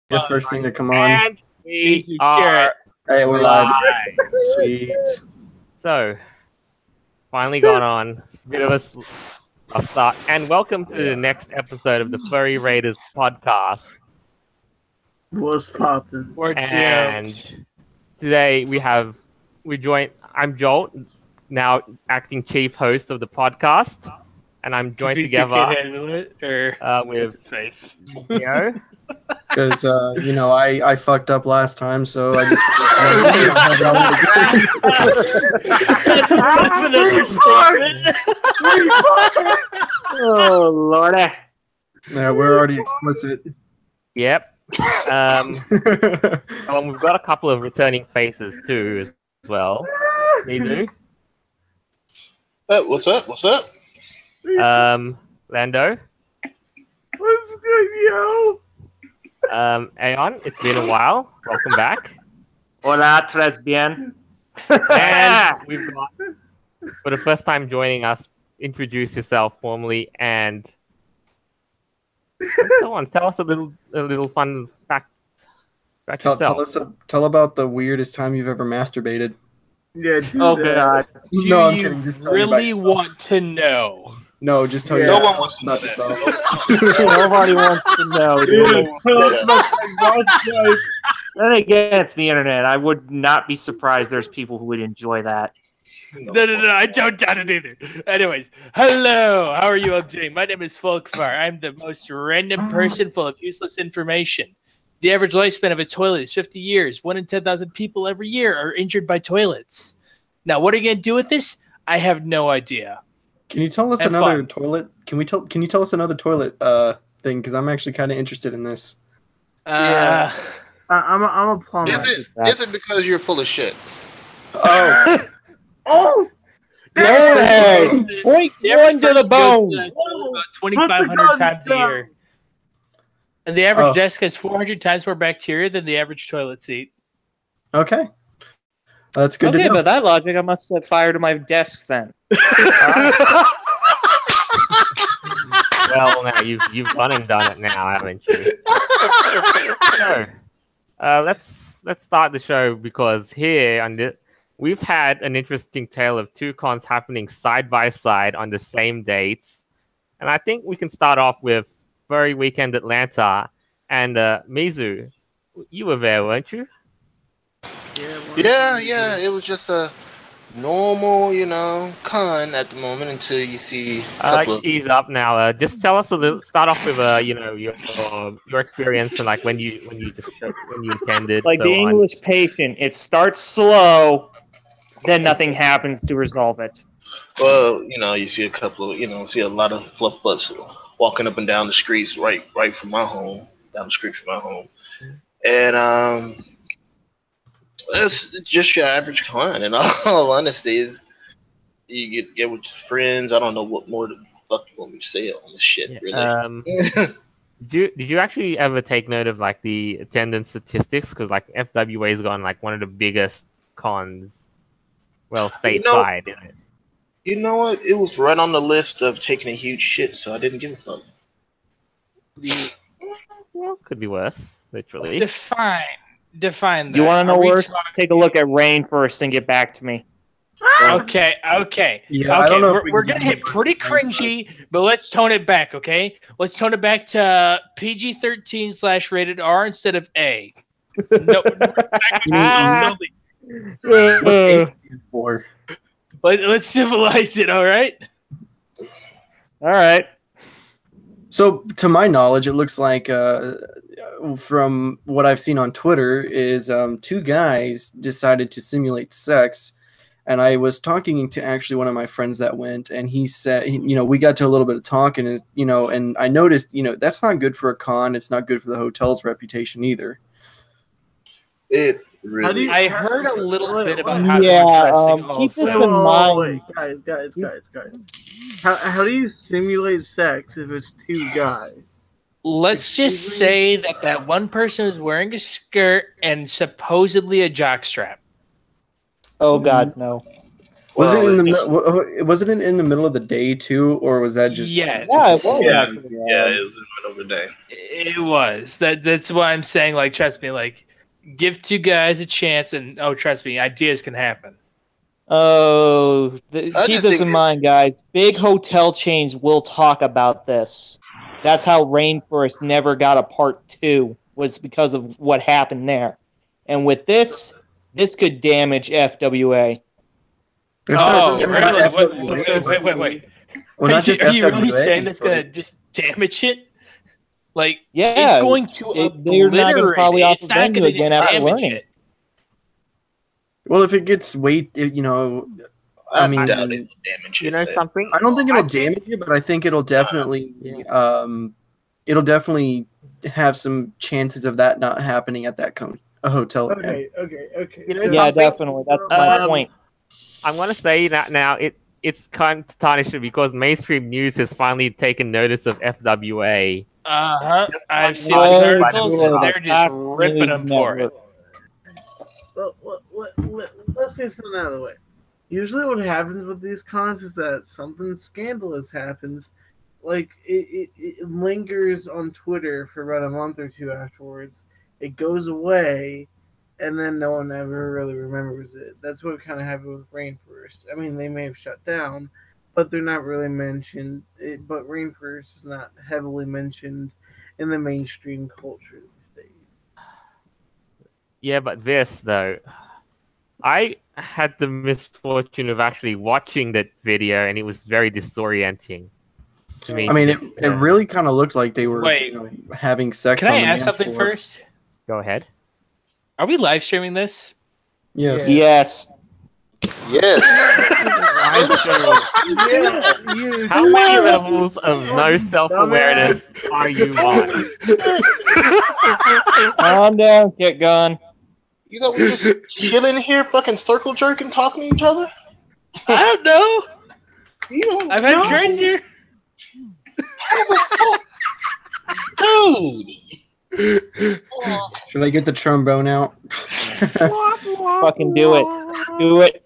The first thing to come on. And we are Hey, we're live. live. Sweet. So, finally got on. It's a bit of a start. And welcome to the next episode of the Furry Raiders podcast. What's poppin'? And today I'm Joel, now acting chief host of the podcast. And I'm joined together with face. Neo. Because, I fucked up last time, so I just... Oh, Lordy. Yeah, we're already explicit. Yep. We've got a couple of returning faces too as well. Mizu. What's up? Lando. What's good, yo? Aeon, it's been a while. Welcome back. Hola, tres bien. And we've got, for the first time joining us, introduce yourself formally and so on. Tell us a little fun fact about yourself. Tell about the weirdest time you've ever masturbated. Yeah, God. No, I'm kidding. Just tell really want to know? No, just tell you. No one wants to know about that. yourself. Nobody wants to know, dude. Then again, it's the internet. I would not be surprised there's people who would enjoy that. No, I don't doubt it either. Anyways, hello. How are you all doing? My name is Folkvar. I'm the most random person full of useless information. The average lifespan of a toilet is 50 years. 1 in 10,000 people every year are injured by toilets. Now, what are you going to do with this? I have no idea. Can you tell us Have another fun. toilet? Can you tell us another toilet thing? Because I'm actually kind of interested in this. Yeah. I'm a plumber. Is it because you're full of shit? Oh. Oh! Hey! Point one to the bone. About 2,500 times a year. And the average desk has 400 times more bacteria than the average toilet seat. Okay. That's good to know. By that logic, I must set fire to my desk then. Well, now you've gone and done it now, haven't you? So, let's start the show because here on we've had an interesting tale of two cons happening side by side on the same dates, and I think we can start off with Furry Weekend Atlanta. And Mizu, you were there, weren't you? Yeah. It was just a normal, con at the moment until you see a couple of... Ease up now. Just tell us a little. Start off with your experience and like when you attended. It's like the English patient. It starts slow, then nothing happens to resolve it. Well, you see a couple of, see a lot of fluff butts walking up and down the streets right from my home, down the street from my home. And it's just your average con. In all honesty, is you get with friends. I don't know what more the fuck you want me to say on this shit. Really. Did you actually ever take note of like the attendance statistics? Because like FWA has gone like one of the biggest cons, well, stateside. Isn't it? You know what? It was right on the list of taking a huge shit, so I didn't give a fuck. Well, could be worse, literally. Define that. You want to know worse? Take a look at rain first and get back to me. Okay. Yeah, I don't know We're gonna hit pretty cringy, but let's tone it back, okay? Let's tone it back to PG-13 / rated R instead of A. No. Let's civilize it, all right? All right. So, to my knowledge, it looks like, from what I've seen on Twitter, is two guys decided to simulate sex. And I was talking to actually one of my friends that went, and he said, we got to a little bit of talking, and I noticed, that's not good for a con. It's not good for the hotel's reputation either. It really. I heard a little bit about how keep this in mind. Guys. How do you simulate sex if it's two guys? Let's just say that one person is wearing a skirt and supposedly a jockstrap. Oh God, no. Was it in the Well, was it in the middle of the day too, or was that just? Yes. Yeah, it was. yeah, it was in the middle of the day. It was. That's why I'm saying, like, trust me, like, give two guys a chance, and trust me, ideas can happen. Oh, keep just this think in mind, guys. Big hotel chains will talk about this. That's how Rainforest never got a part 2, was because of what happened there. And with this could damage FWA. Oh, If really? not Wait. Well, not just Are you really FWA, saying that's but- gonna just damage it? Like, Yeah, it's going to they're not gonna obliterate probably it. off It's the not venue going to again just after damage learning. it. Well, if it gets weight, you know, I mean, doubt it will damage You it. know but- something? I don't think it'll damage it, but I think it'll definitely, it'll definitely have some chances of that not happening at that a hotel. again. Okay. You know So- Yeah, definitely. That's my point. I'm gonna say that now. It's kind of tarnished because mainstream news has finally taken notice of FWA. I've seen Oh, those articles, sure. and they're just Fox ripping News them for it. Well, let's get something out of the way. Usually, what happens with these cons is that something scandalous happens. Like, it lingers on Twitter for about a month or two afterwards. It goes away, and then no one ever really remembers it. That's what kind of happened with Rainforest. I mean, they may have shut down, but they're not really mentioned. But Rainforest is not heavily mentioned in the mainstream culture these days. Yeah, but this though, I had the misfortune of actually watching that video, and it was very disorienting to me. I mean, it really kind of looked like they were Wait. having sex Can on I the ask dance something floor. first? Go ahead. Are we live streaming this? Yes. Yes. Yes. Live show. How many levels of no self-awareness are you on? Calm down, get gun. You know, we're just chilling here, fucking circle jerking, talking to each other. I don't know. You don't I've had know. crazier. Dude. Oh, Should I get the trombone out? Fucking do it. Do it.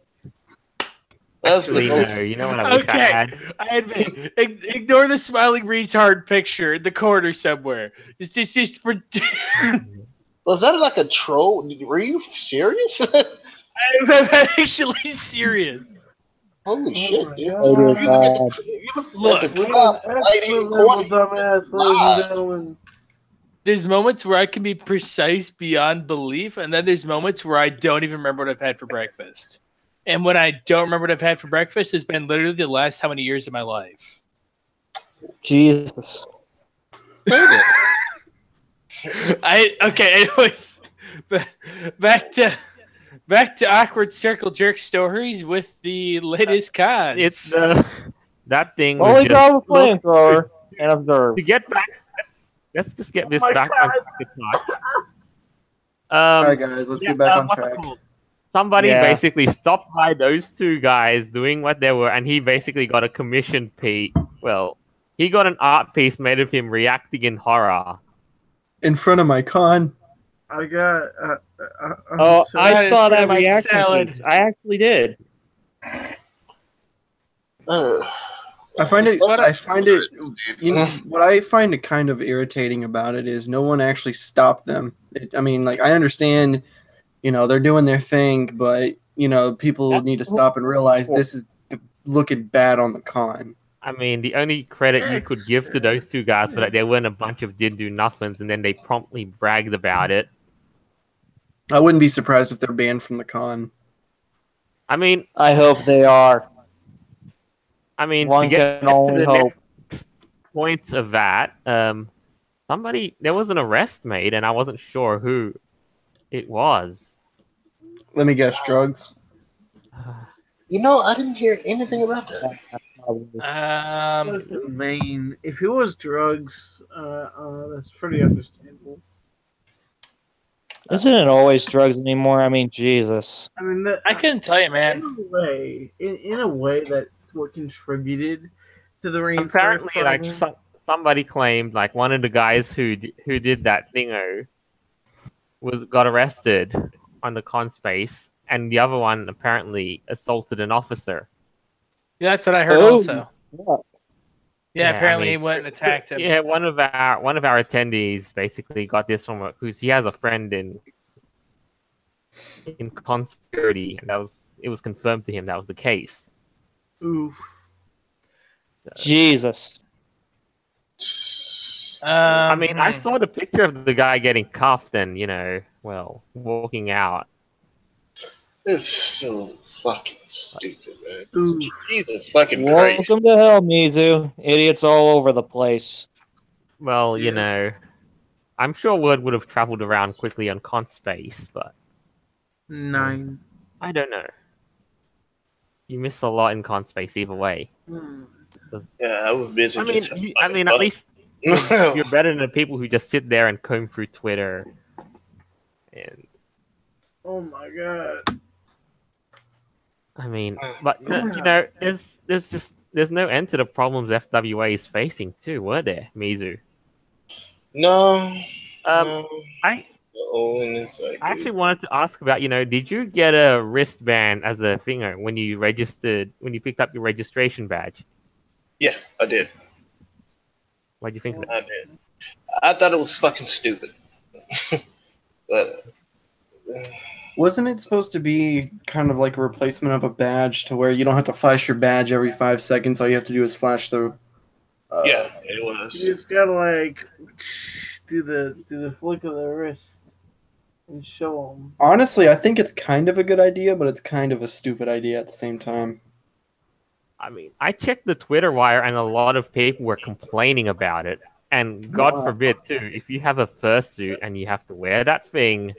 that's Actually, the no. You know what I wish I Okay. had? I admit, ignore the smiling retard picture in the corner somewhere. Just Was that like a troll? Were you serious? I'm actually serious. Holy shit, dude. Oh my You God. look at the cop fighting corny. Dumbass, ladies Live. and gentlemen. There's moments where I can be precise beyond belief, and then there's moments where I don't even remember what I've had for breakfast. And when I don't remember what I've had for breakfast, has been literally the last how many years of my life. Jesus. Anyways, back to awkward circle jerk stories with the latest cons. It's that thing was Only just grab a flamethrower and observe. to get back. Let's just get this my back God. on track. All right, guys, let's get back on what's it track. called? Somebody Yeah. basically stopped by those two guys doing what they were, and he basically got a commission piece. Well, he got an art piece made of him reacting in horror. In front of my con. I got. Oh, so- I saw that my reaction. salad. piece. I actually did. I find it. You know, what I find it kind of irritating about it is no one actually stopped them. I mean, like, I understand, you know, they're doing their thing, but you know, people need to stop and realize this is looking bad on the con. I mean, the only credit you could give to those two guys for that, they weren't a bunch of did-do-nothings, and then they promptly bragged about it. I wouldn't be surprised if they're banned from the con. I mean, I hope they are. to One get can to only the hope. next point of that, there was an arrest made, and I wasn't sure who it was. Let me guess, drugs. You know, I didn't hear anything about that. Listen, Maine. If it was drugs, that's pretty understandable. Isn't it always drugs anymore? I mean, Jesus. I mean, I couldn't tell you, man. in a way, that's what contributed to the rainforest Apparently, like problem. somebody claimed, like one of the guys who did that thingo got arrested on the con space, and the other one apparently assaulted an officer. Yeah, that's what I heard Oh. also. Yeah. Yeah, Yeah, apparently I he mean- went and attacked him. Yeah, one of our attendees basically got this from he has a friend in conspiracy, and it was confirmed to him that was the case. Oof. Jesus. I mean, I Hmm. saw the picture of the guy getting cuffed and walking out. It's so fucking stupid, man. Oof. Jesus fucking Christ. Welcome to hell, Mizu. Idiots all over the place. Well, Yeah. I'm sure word would have traveled around quickly on Conspace, but 9. I don't know. You miss a lot in Conspace either way. Hmm. 'Cause- Yeah, I was busy. I mean, just fucking at fuck. least you're better than the people who just sit there and comb through Twitter. And Oh my god. I mean, but there's no end to the problems FWA is facing too, were there, Mizu? No. Um, no. I Oh, and it's like, I actually wanted to ask about, did you get a wristband as a thing when you picked up your registration badge? yeah, I did. What do you think of it? I did. I thought it was fucking stupid. But Wasn't it supposed to be kind of like a replacement of a badge to where you don't have to flash your badge every 5 seconds? All you have to do is flash the. yeah, it was. You just gotta like do the flick of the wrist and show them. Honestly, I think it's kind of a good idea, but it's kind of a stupid idea at the same time. I mean, I checked the Twitter wire, and a lot of people were complaining about it. And God Wow. forbid, too, if you have a fursuit and you have to wear that thing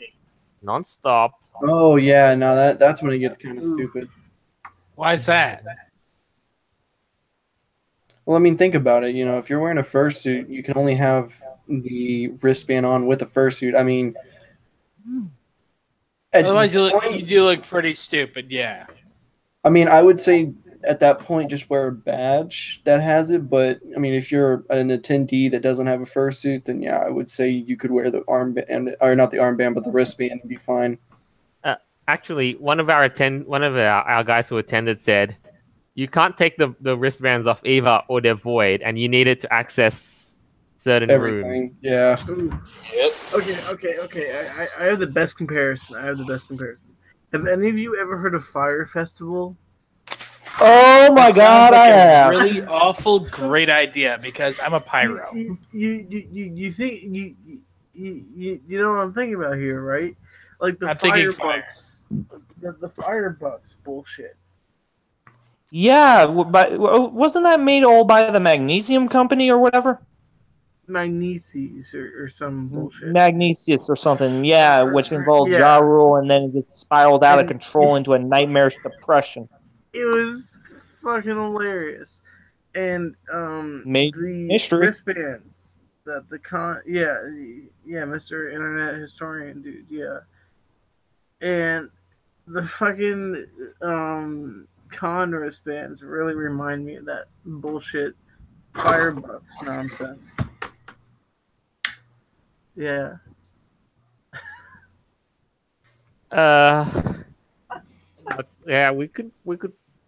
nonstop. Oh yeah, no, that's when it gets kind of Ooh. stupid. Why is that? Well, I mean, think about it. If you're wearing a fursuit, you can only have the wristband on with a fursuit. I mean, at Otherwise, you point- do look pretty stupid. Yeah. I mean, I would say at that point just wear a badge that has it. But I mean, if you're an attendee that doesn't have a fursuit, then yeah, I would say you could wear the armband, or not the armband, but the wristband, and be fine. Actually, one of our guys who attended said, you can't take the wristbands off either, or they're void, and you need it to access certain rooms. Everything, yeah. Ooh. Yep. Okay. I have the best comparison. Have any of you ever heard of Fire Festival? Oh my Sounds god, like I a have. really awful great idea because I'm a pyro. You think you know what I'm thinking about here, right? Like the I'm thinking Firebucks, the Firebucks bullshit. Yeah, but wasn't that made all by the Magnesium Company or whatever? Magneses or some bullshit. Magnesius or something, yeah, which involved Yeah. Ja Rule and then it gets spiraled out of And- control into a nightmarish depression. It was fucking hilarious. And Made the history. wristbands that yeah, Mr. Internet Historian dude, yeah. And the fucking con wristbands really remind me of that bullshit Firebucks nonsense. Yeah. Yeah, we could.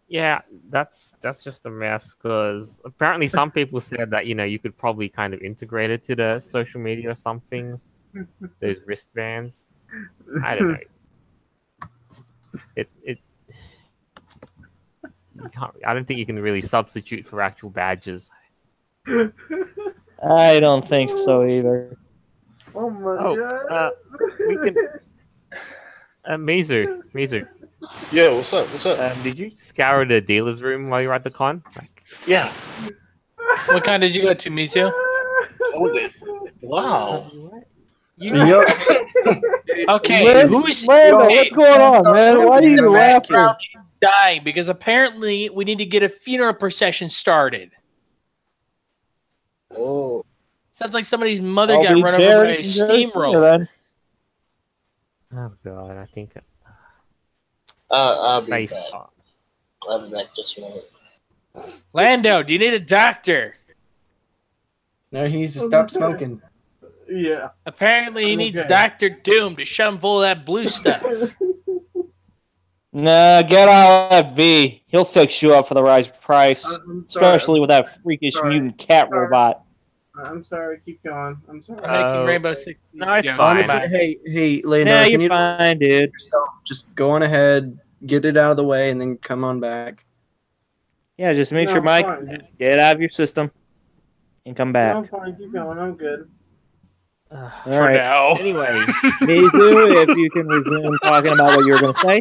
Yeah, that's just a mess because apparently some people said that you could probably kind of integrate it to the social media or something. Those wristbands. I don't know. It you can't, I don't think you can really substitute for actual badges. I don't think so either. Oh my Oh, god. we can. Mizu, Yeah, what's up? did you scour the dealer's room while you were at the con? Yeah. What kind did you go to, Mizu? Wow. Yup. Okay, Lando, who's Lando, hey, what's going on, man? Why are you laughing? dying? Because apparently we need to get a funeral procession started. Oh. Sounds like somebody's mother I'll got be run over by a steamroller. then. Oh god, I think I'll be face. back. I'll be back this moment. Lando, do you need a doctor? No, he needs to stop smoking. Yeah. Apparently he I'm needs okay. Dr. Doom to shove him full of that blue stuff. Nah, get out of V. He'll fix you up for the right price, I'm sorry. especially with that freakish Sorry. mutant cat Sorry. robot. I'm sorry. Keep going. I'm sorry. I'm making Rainbow Okay. Six. No, it's jokes. fine. Honestly, hey, Lando, Nah, if you you're need to fine, dude. yourself, just go on ahead, get it out of the way, and then come on back. Yeah, just make No, sure Mike fine. get it out of your system and come back. No, fine. Keep going. I'm good. All For right, now. Anyway, Mizu, if you can resume talking about what you were going to say.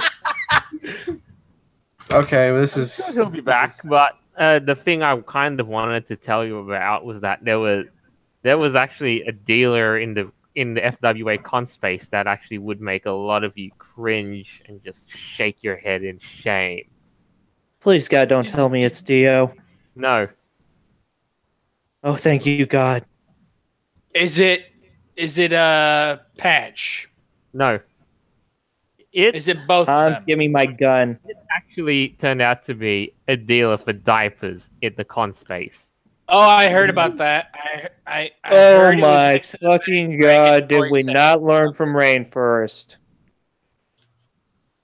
Okay, well, this I'm is sure he'll be back. But the thing I kind of wanted to tell you about was that there was actually a dealer in the FWA con space that actually would make a lot of you cringe and just shake your head in shame. Please, God, don't tell me it's Dio. No, Oh, thank you, God. Is it Patch? no. It Is it both of Hans, them? give me my gun. actually turned out to be a dealer for diapers in the con space. Oh, I heard about that. I Oh heard it was my next to the fucking Dragon God, did Toy we Center. not learn from Rainforest?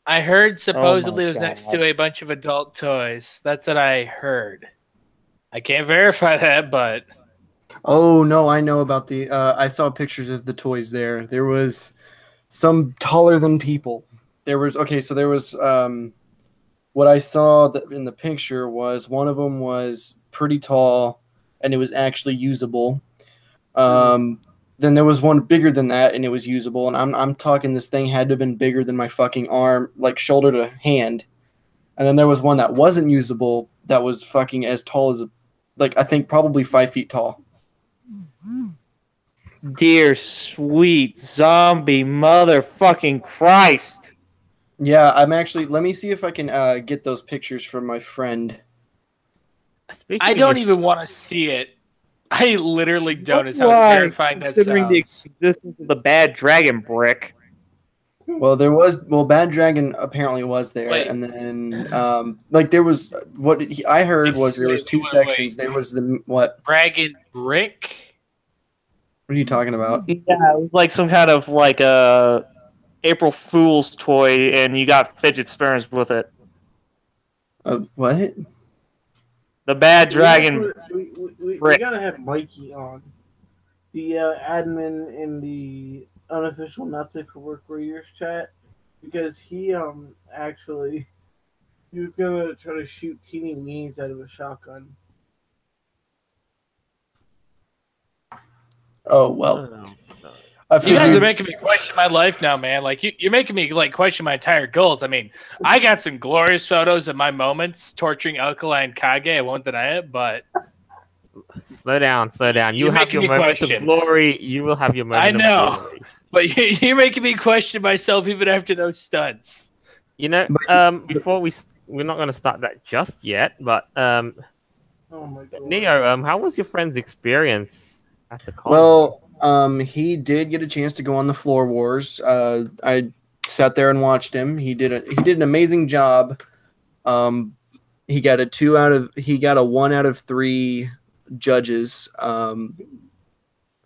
I heard supposedly it was God. next to a bunch of adult toys. That's what I heard. I can't verify that, but Oh no, I know about the. I saw pictures of the toys there. There was some taller than people. There was so there was what I saw in the picture was one of them was pretty tall, and it was actually usable. Then there was one bigger than that, and it was usable. And I'm talking this thing had to have been bigger than my fucking arm, like shoulder to hand. And then there was one that wasn't usable that was fucking as tall as, like I think probably 5 feet tall. Dear sweet zombie motherfucking Christ. Yeah, I'm actually. Let me see if I can get those pictures from my friend. Speaking I don't of- even want to see it. I literally don't. Is how Why, terrifying that considering the sounds. existence of the bad dragon brick. Well, Bad Dragon apparently was there, Wait. and then like there was I heard was there was two Wait. sections. There was the what? Dragon Brick? What are you talking about? Yeah, it was like some kind of like a April Fool's toy, and you got fidget spinners with it. What? The bad dragon. We brick. gotta have Mikey on. The admin in the unofficial Not Safe for Work Warriors chat, because he actually he was gonna try to shoot teeny weenies out of a shotgun. Oh well. I You guys are figured. making me question my life now, man. Like you're making me like question my entire goals. I mean, I got some glorious photos of my moments torturing Alkaline Kage. I won't deny it, but Slow down. You You're have your making me moment of question. glory. You will have your moment I of know. glory. but you're making me question myself even after those stunts. You know, before we're not going to start that just yet, but Oh my god. Neo, how was your friend's experience at the con? Well, he did get a chance to go on the Floor Wars. I sat there and watched him. He did an amazing job. He got a 1 out of 3 judges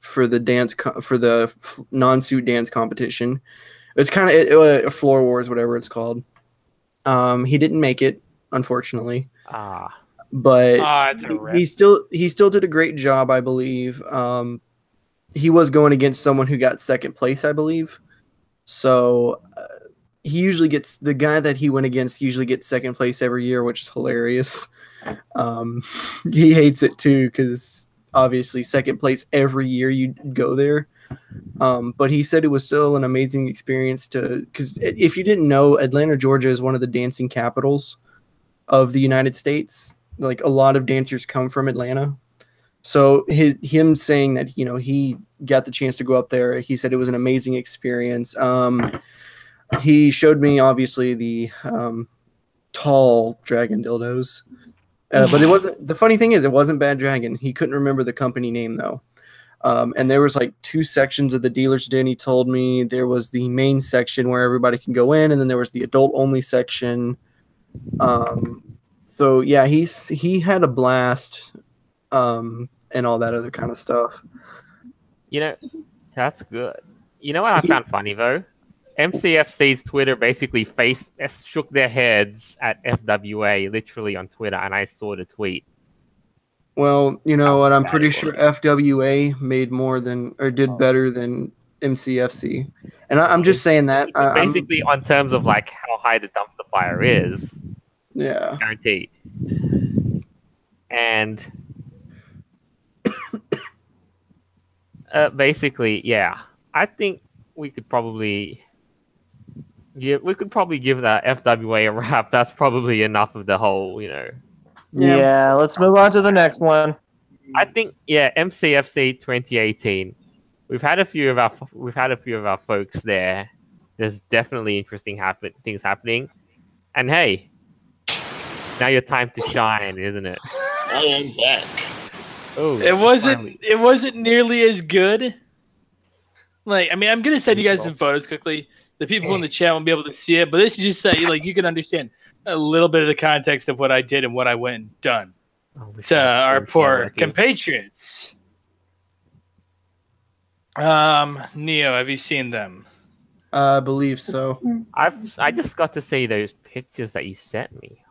for the non-suit dance competition. It's kind of a Floor Wars, whatever it's called. He didn't make it, unfortunately. But It's a rip. he still did a great job, I believe. He was going against someone who got second place, I believe. So he usually gets the guy that he went against usually gets second place every year, which is hilarious. He hates it too because obviously second place every year you go there. But he said it was still an amazing experience because if you didn't know, Atlanta, Georgia is one of the dancing capitals of the United States. Like a lot of dancers come from Atlanta. So him saying that, he got the chance to go up there, he said it was an amazing experience. He showed me obviously the tall dragon dildos. But it wasn't, the funny thing is it wasn't Bad Dragon. He couldn't remember the company name though. And there was like 2 sections of the dealer's den. He told me there was the main section where everybody can go in, and then there was the adult only section. So yeah, he had a blast, and all that other kind of stuff. That's good. You know what I found funny though? MCFC's Twitter basically shook their heads at FWA literally on Twitter, and I saw the tweet. Well, you know what? I'm pretty bad it sure FWA made more than or did better than MCFC, and I'm just saying that. Basically, on terms of like how high the dumpster fire is, Yeah. guaranteed. And basically, yeah, I think we could probably give the FWA a wrap. That's probably enough of the whole, you know. Yeah, let's move on to the next one. I think MCFC 2018. We've had a few of our folks there. There's definitely interesting things happening, and hey, it's now your time to shine, isn't it? I am back. Oh, it wasn't nearly as good. Like, I mean, I'm gonna send you guys some photos quickly. The people in the chat won't be able to see it, but this is just so you can understand a little bit of the context of what I did and what I went and done to our poor compatriots. Neo, have you seen them? I believe so. I just got to see those pictures that you sent me.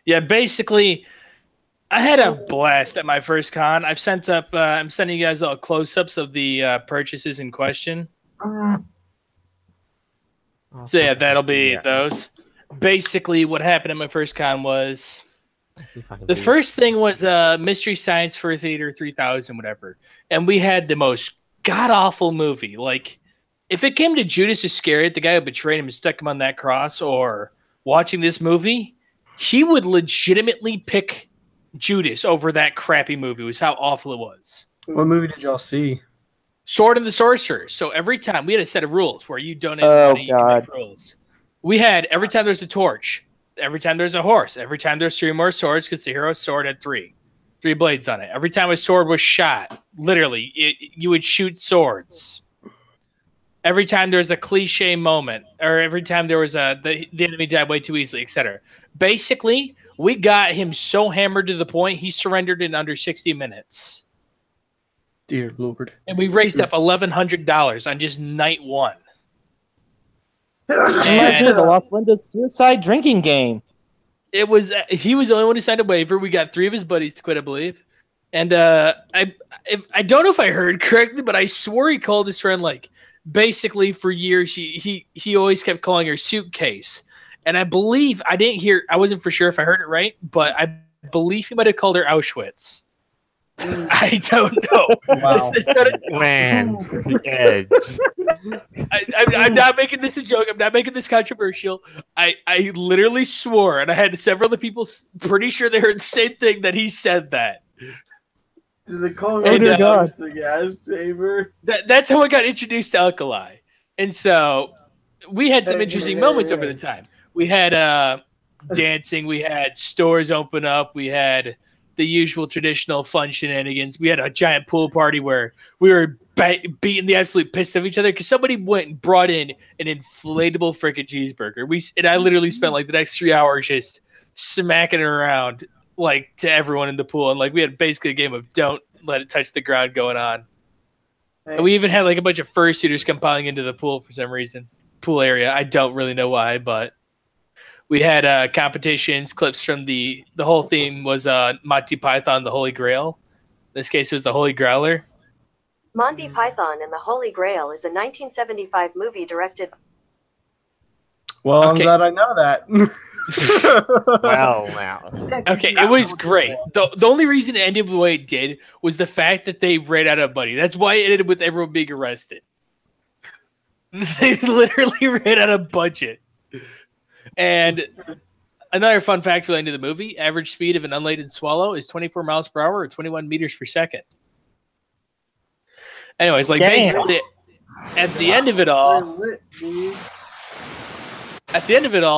Yeah, basically, I had a blast at my first con. I'm sending you guys all close-ups of the purchases in question. So yeah, that'll be those. Basically, what happened at my first con was the first thing was Mystery Science Fur Theater 3000, whatever, and we had the most god-awful movie. Like, if it came to Judas Iscariot, the guy who betrayed him and stuck him on that cross, or watching this movie, he would legitimately pick Judas over that crappy movie. Was how awful it was. What movie did y'all see? Sword and the Sorcerer. So every time we had a set of rules where you donate money, you can make rules. We had every time there's a torch, every time there's a horse, every time there's 3 more swords because the hero's sword had 3 blades on it. Every time a sword was shot, literally, you would shoot swords. Every time there's a cliche moment, or every time there was the enemy died way too easily, etc. Basically, we got him so hammered to the point he surrendered in under 60 minutes. Dear Lord. And we raised up $1,100 on just night 1. Reminds me of the Los Lindos suicide drinking game. It was he was the only one who signed a waiver. We got 3 of his buddies to quit, I believe. And I don't know if I heard correctly, but I swore he called his friend like basically for years. He always kept calling her suitcase. And I believe I wasn't for sure if I heard it right, but I believe he might have called her Auschwitz. I don't know. Wow. Man, edge. I'm not making this a joke. I'm not making this controversial. I literally swore, and I had several other people pretty sure they heard the same thing, that he said that. Did they call Oh, dear God. the gas chamber? That's how I got introduced to Alkali. And so we had some interesting moments over the time. We had dancing. We had stores open up. We had the usual traditional fun shenanigans. We had a giant pool party where we were beating the absolute piss of each other because somebody went and brought in an inflatable frickin' cheeseburger. And I literally spent like the next 3 hours just smacking it around like to everyone in the pool. And like we had basically a game of don't let it touch the ground going on. And we even had like a bunch of fursuiters come piling into the pool for some reason. Pool area. I don't really know why, but we had competitions, clips from the whole theme was Monty Python, the Holy Grail. In this case, it was the Holy Growler. Monty Python and the Holy Grail is a 1975 movie directed. Well, Okay. I'm glad I know that. Wow. Okay, it was great. The only reason it ended the way it did was the fact that they ran out of money. That's why it ended with everyone being arrested. They literally ran out of budget. And another fun fact relating to the movie, average speed of an unladen swallow is 24 miles per hour or 21 meters per second. Anyways, like basically at the end of it all,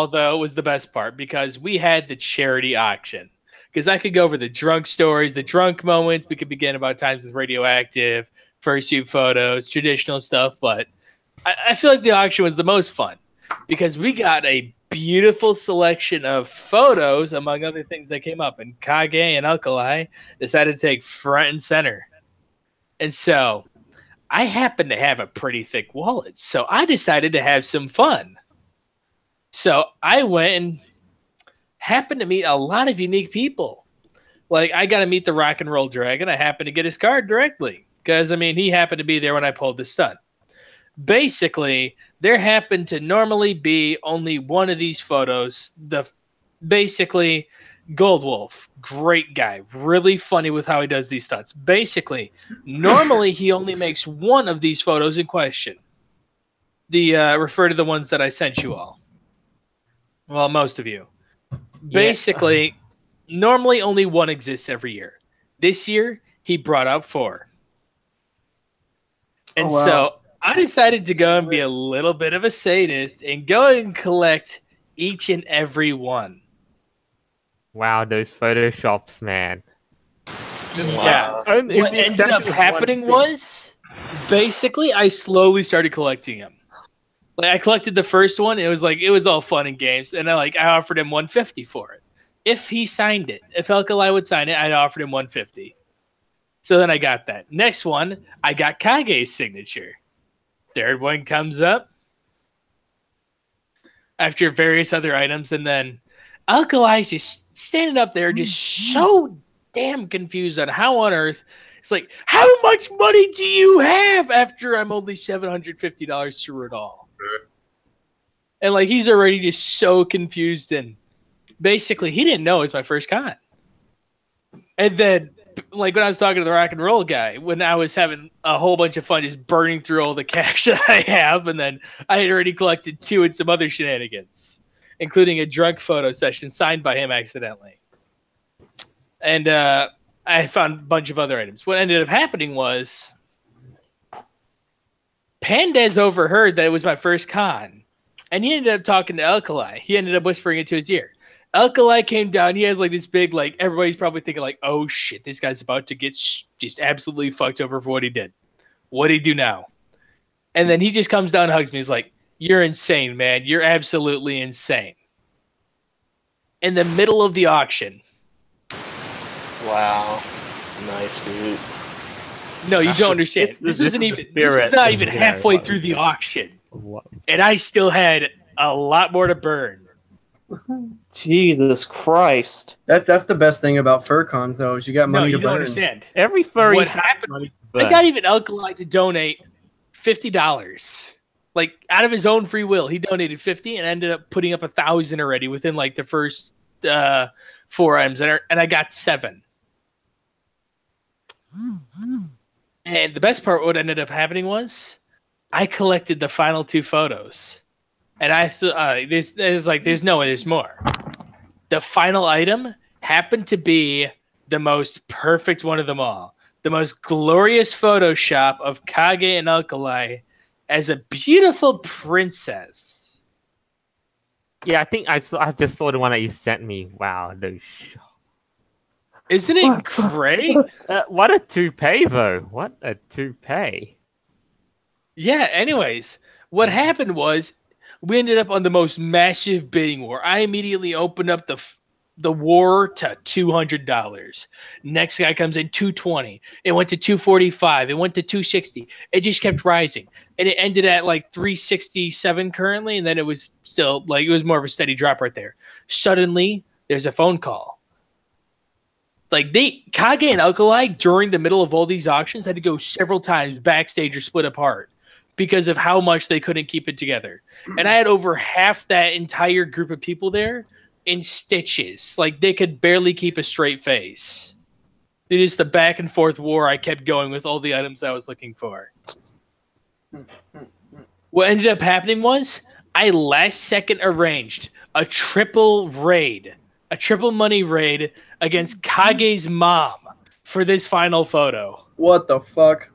though, was the best part because we had the charity auction. Because I could go over the drunk stories, the drunk moments. We could begin about times with radioactive, fursuit photos, traditional stuff. But I feel like the auction was the most fun because we got a beautiful selection of photos, among other things that came up. And Kage and Alkali decided to take front and center. And so I happen to have a pretty thick wallet, so I decided to have some fun. So I went and happened to meet a lot of unique people. Like, I got to meet the Rock and Roll Dragon. I happened to get his card directly because, I mean, he happened to be there when I pulled the stunt. Basically, there happened to normally be only one of these photos. Basically, Gold Wolf, great guy, really funny with how he does these stunts. Basically, normally he only makes one of these photos in question. Refer to the ones that I sent you all. Well, most of you. Basically, normally only one exists every year. This year, he brought out 4. And so I decided to go and be a little bit of a sadist and go and collect each and every one. Wow, those photoshops, man. Yeah. What ended up happening was, basically, I slowly started collecting them. Like, I collected the first one. It was all fun and games, and I offered him $150 for it. If he signed it, if Alkali would sign it, I'd offered him $150. So then I got that. Next one, I got Kage's signature. Third one comes up after various other items, and then Alkali's just standing up there, just so damn confused on how on earth. It's like, how much money do you have after I'm only $750 through it all? And like, he's already just so confused, and basically he didn't know it was my first con. And then, like, when I was talking to the rock and roll guy, when I was having a whole bunch of fun just burning through all the cash that I have, and then I had already collected 2 and some other shenanigans, including a drunk photo session signed by him accidentally. And I found a bunch of other items. What ended up happening was Pandez overheard that it was my first con, and he ended up talking to Alkali. He ended up whispering into his ear. Alkali came down. He has like this big, like, everybody's probably thinking like, oh shit, this guy's about to get just absolutely fucked over for what he did. What'd he do now? And then he just comes down and hugs me. He's like, you're insane, man. You're absolutely insane. In the middle of the auction. Wow. Nice, dude. No, you don't understand. This is not even halfway through the auction. And I still had a lot more to burn. Jesus Christ. That's the best thing about fur cons, though, is you got money to burn. You don't understand. Every furry What has happened? money to burn. I got even Alkali to donate $50. Like, out of his own free will, he donated $50 and ended up putting up $1,000 already within like the first 4 items, and I got 7. And the best part, what ended up happening was, I collected the final 2 photos, and I thought there's no way there's more. The final item happened to be the most perfect one of them all, the most glorious Photoshop of Kage and Alkali as a beautiful princess. Yeah, I think I just saw the one that you sent me. Wow, those. Isn't it great? What a toupee, though. What a toupee. Yeah, anyways, what happened was we ended up on the most massive bidding war. I immediately opened up the war to $200. Next guy comes in $220. It went to $245. It went to $260. It just kept rising. And it ended at like $367 currently, and then it was still like, it was more of a steady drop right there. Suddenly, there's a phone call. Like, Kage and Alkali, during the middle of all these auctions, had to go several times backstage or split apart because of how much they couldn't keep it together. And I had over half that entire group of people there in stitches. Like, they could barely keep a straight face. It is the back and forth war I kept going with all the items I was looking for. What ended up happening was I last second arranged a triple money raid against Kage's mom for this final photo. What the fuck?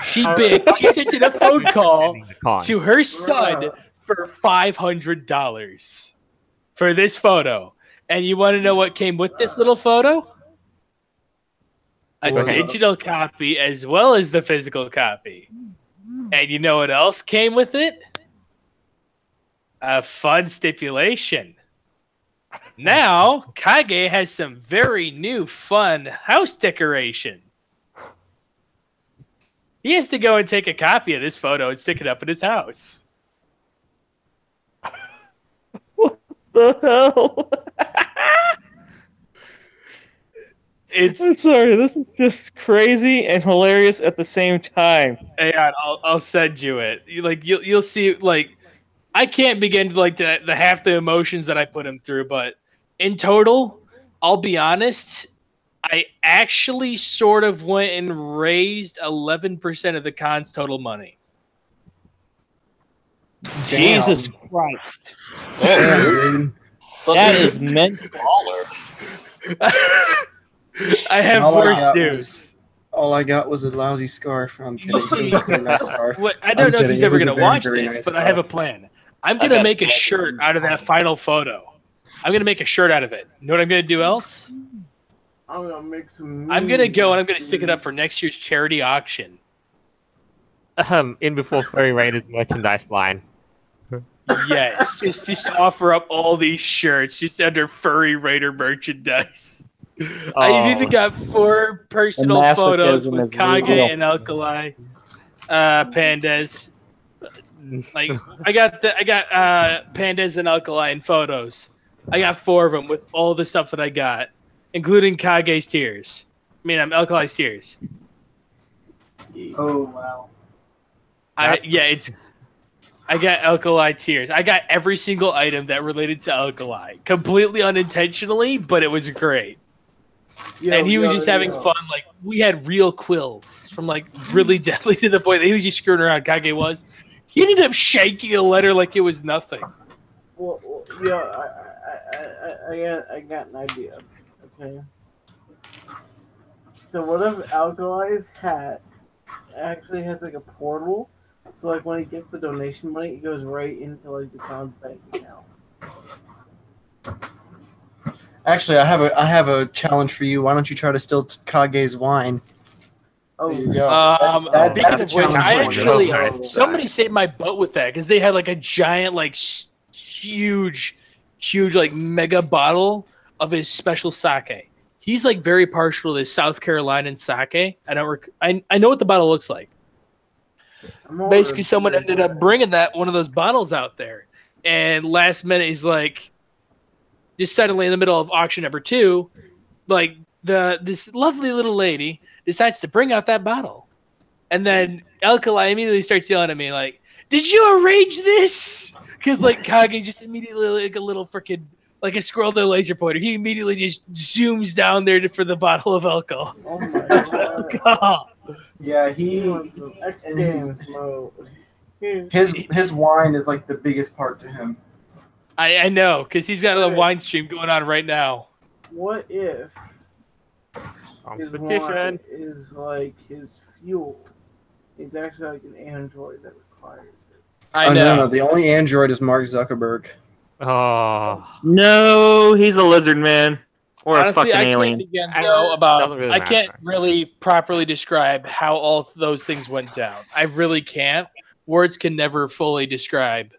She sent in a phone call to her son for $500 for this photo. And you want to know what came with this little photo? A digital copy as well as the physical copy. And you know what else came with it? A fun stipulation. Now, Kage has some very new fun house decoration. He has to go and take a copy of this photo and stick it up in his house. The hell? I'm sorry, this is just crazy and hilarious at the same time. Hang on, I'll send you it. You'll see, like, I can't begin to, like, the half the emotions that I put him through, but in total, I'll be honest, I actually sort of went and raised 11% of the con's total money. Jesus Christ. Damn, That is meant. I have All I worse got news. all I got was a lousy scarf. I'm kidding. see- It was a very nice scarf. I don't I'm know if kidding. he's It ever was a going to very, watch very this, nice but I have a scarf. plan. I'm going to make a shirt out of that final photo. I'm going to make a shirt out of it. You know what I'm going to do else? I'm gonna make some. I'm going to go and I'm going to stick it up for next year's charity auction. In before Furry Raiders merchandise line. Yes, just offer up all these shirts just under Furry Raider merchandise. I've even got 4 personal The photos masochism with is Kage real. and Alkali pandas. Like I got pandas and Alkali in photos. I got 4 of them with all the stuff that I got, including Kage's tears. I mean, I'm Alkali's tears. Oh wow. I got Alkali tears. I got every single item that related to Alkali, completely unintentionally, but it was great. And he was just having fun. Like, we had real quills from, like, really deadly to the point that he was just screwing around. Kage was. He ended up shaking a letter like it was nothing. Well, yeah, I got an idea. Okay. So what if Alkali's hat actually has like a portal? So like when he gets the donation money, it goes right into like the town's bank account. Actually, I have a challenge for you. Why don't you try to steal Kage's wine? Oh, There you go. Speaking that's a of which, challenge I for you. actually Okay. somebody saved my butt with that because they had like a giant, like huge, like mega bottle of his special sake. He's like very partial to this South Carolinian sake. I know what the bottle looks like. Basically, someone ended up bringing one of those bottles out there, and last minute he's like, just suddenly in the middle of auction number 2, like this lovely little lady decides to bring out that bottle, and then Alkali immediately starts yelling at me like, "Did you arrange this?" Because like Kage just immediately, like a little freaking, like a squirrel to a laser pointer, he immediately just zooms down there for the bottle of alcohol. Oh my god. Alcohol. Yeah, X Games mode. his wine is like the biggest part to him. I know, because he's got a wine stream going on right now. What if his Competition. wine is like his fuel? He's actually like an android that requires it. I know. No, the only android is Mark Zuckerberg. Oh. No, he's a lizard man. Or Honestly, a fucking alien. I can't begin I to know about. doesn't really I can't matter. really properly describe how all those things went down. I really can't. Words can never fully describe.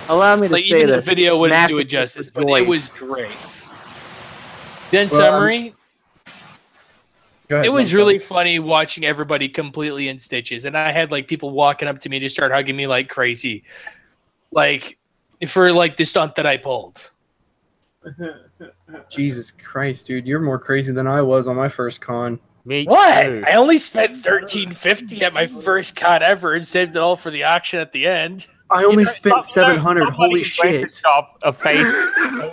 Allow me to Like say even the this. video wouldn't do it Massive justice, but joy. it was great. Then Well, summary, Go ahead, it was Marcel. really funny watching everybody completely in stitches, and I had like people walking up to me to start hugging me like crazy, like for like the stunt that I pulled. Jesus Christ, dude, you're more crazy than I was on my first con. Me What? too. I only spent $13.50 at my first con ever and saved it all for the auction at the end. I only You know, spent $700. somebody Holy went to shit! Shop a face, a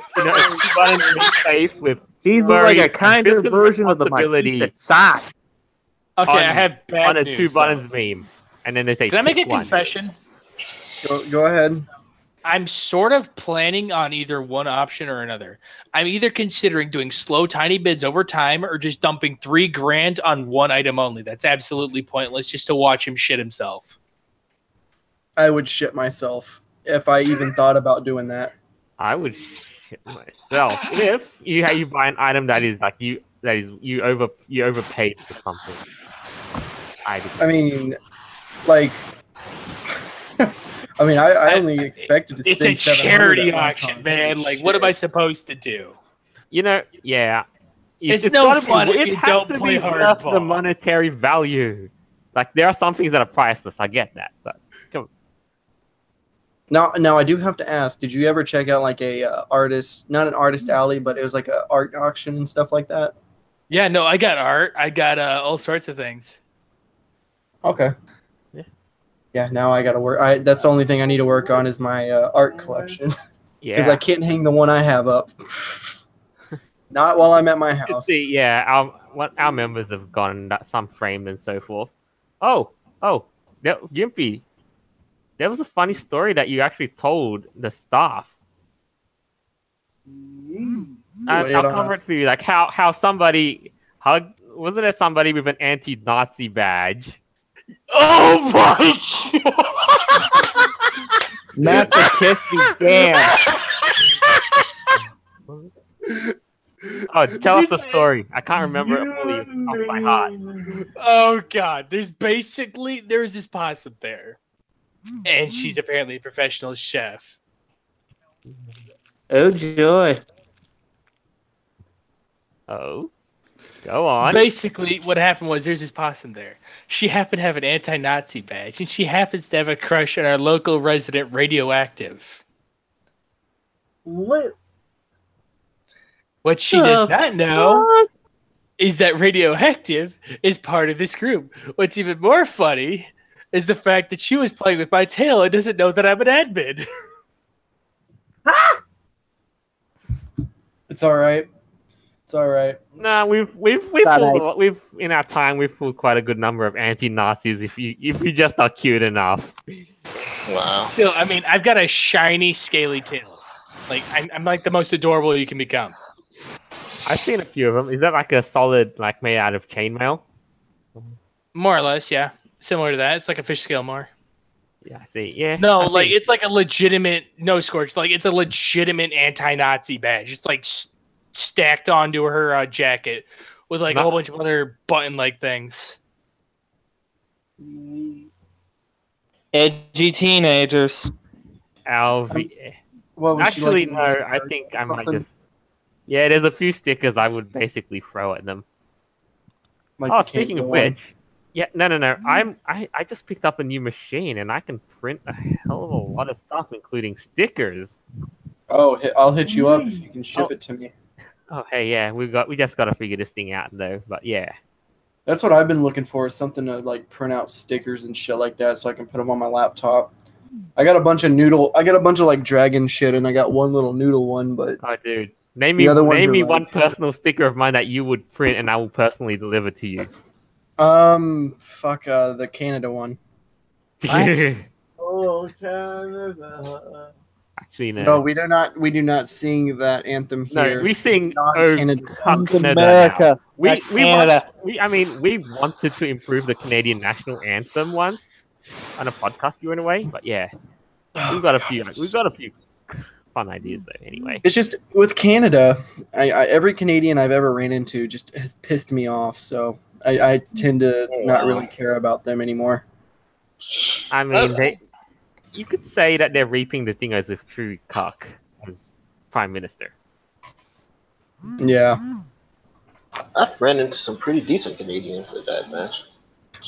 button face with He's like a furries, kinder fiscal version of the responsibility Marquita sock. Okay, On- I have bad on a news, 2 though. buttons meme, and then they say, Can I make a "Pick one." confession? Go ahead. I'm sort of planning on either one option or another. I'm either considering doing slow, tiny bids over time or just dumping $3,000 on one item only. That's absolutely pointless just to watch him shit himself. I would shit myself if I even thought about doing that. I would shit myself if you buy an item that is like you overpaid for something. I mean, like, I only expected to spend It's a $700 charity at one auction, con. man. Like, what am I supposed to do? You know, yeah. It's no gotta fun if it you has don't to play be worth the hardball. monetary value. Like there are some things that are priceless. I get that, but come Now I do have to ask. Did you ever check out like a artist, not an artist alley, but it was like an art auction and stuff like that? Yeah, no, I got art. I got all sorts of things. Okay. Yeah. Now I got to work. That's the only thing I need to work on is my art collection because yeah. I can't hang the one I have up. Not while I'm at my house. See, yeah, our members have gotten some framed and so forth. Oh, Gimpy, there was a funny story that you actually told the staff. I'll cover it for you. Like how somebody wasn't there somebody with an anti-Nazi badge? Oh my god! Master Kiss me, damn. Oh, tell us the story. I can't remember it fully off by heart. Oh god, there's this possum there, and she's apparently a professional chef. Oh joy! Oh, go on. Basically, what happened was there's this possum there. She happened to have an anti-Nazi badge, and she happens to have a crush on our local resident Radioactive. What she does not know is that Radioactive is part of this group. What's even more funny is the fact that she was playing with my tail and doesn't know that I'm an admin. It's all right. It's all right. Nah, we've in our time we've pulled quite a good number of anti-Nazis if you just are cute enough. Wow. Still, I mean, I've got a shiny, scaly tail. Like I'm like the most adorable you can become. I've seen a few of them. Is that like a solid, like made out of chainmail? More or less, yeah. Similar to that. It's like a fish scale more. Yeah, I see. Yeah. No, I see. it's like a legitimate no scorch. Like it's a legitimate anti-Nazi badge. It's like stacked onto her jacket with like a whole bunch of other button-like things. Edgy teenagers. What was she Actually, like? no. I think I might just. Yeah, there's a few stickers I would basically throw at them. Like Speaking of which, yeah, no. I just picked up a new machine and I can print a hell of a lot of stuff, including stickers. Oh, I'll hit you up if you can ship it to me. Oh, hey, yeah, we just gotta figure this thing out though. But yeah, That's what I've been looking for, is something to like print out stickers and shit like that so I can put them on my laptop. I got a bunch of like dragon shit, and I got one little noodle one, but oh, dude. Name me one personal sticker of mine that you would print and I will personally deliver to you. The Canada one. Oh, Canada. Actually, no. No, we do not sing that anthem here. No, we sing Canada. America. We Canada. we wanted to improve the Canadian national anthem once on a podcast you in a way, but yeah. We've got a few fun ideas though. Anyway, It's just with Canada, I every Canadian I've ever ran into just has pissed me off. So I tend to not really care about them anymore. I mean, you could say that they're reaping the thingers with true cock as prime minister. Yeah. I've ran into some pretty decent Canadians at that, man.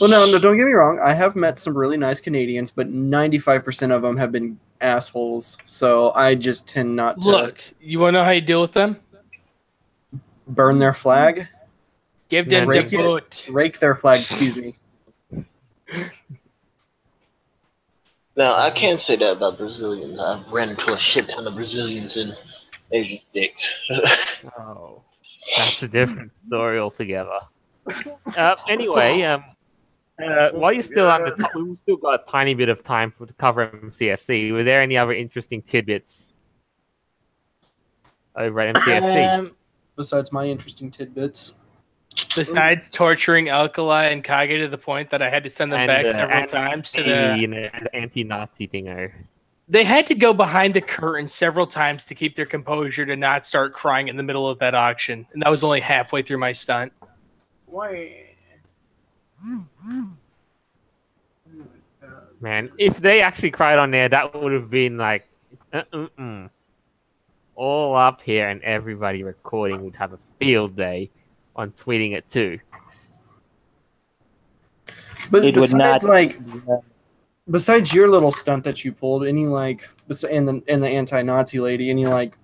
Well, no, don't get me wrong. I have met some really nice Canadians, but 95% of them have been assholes. So I just tend not to Look, you want to know how you deal with them? burn their flag, Give them the Rake it. vote. rake their flag. Excuse me. Now, I can't say that about Brazilians. I've ran into a shit ton of Brazilians, and they're just dicks. Oh, that's a different story altogether. Anyway, while you're still on the top, we've still got a tiny bit of time to cover MCFC. Were there any other interesting tidbits over at MCFC? Besides my interesting tidbits. Besides torturing Alkali and Kage to the point that I had to send them back several times to the anti-Nazi thinger. They had to go behind the curtain several times to keep their composure to not start crying in the middle of that auction. And that was only halfway through my stunt. Why? Man, if they actually cried on there, that would have been like all up here, and everybody recording would have a field day on tweeting it too. But It would besides, not. like, besides your little stunt that you pulled, any like, and the anti-Nazi lady, any like,